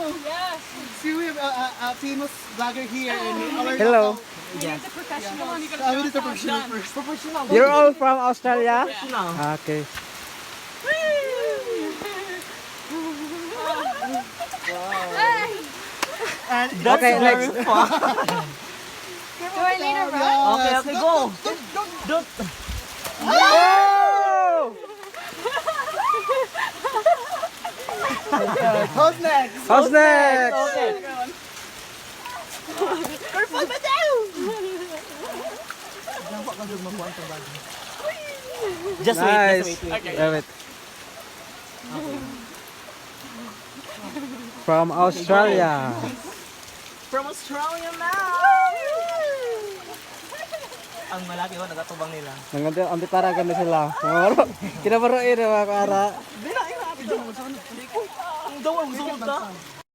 Yes. See, we have a famous vlogger here in our Hello. Yes. Professional. We need a professional first. Professional. You're all from Australia? Okay. And Okay, next. Do I need a run? Okay, go. Don't. Oh! Who's next? Who's next? Okay. Just Nice. wait. Wait. From Australia. From Australia now. Ang malaki ko, nagatubang nila. Ang para kami sila. Kinabaro ini mga kara. Ang daw, ang sunod ka.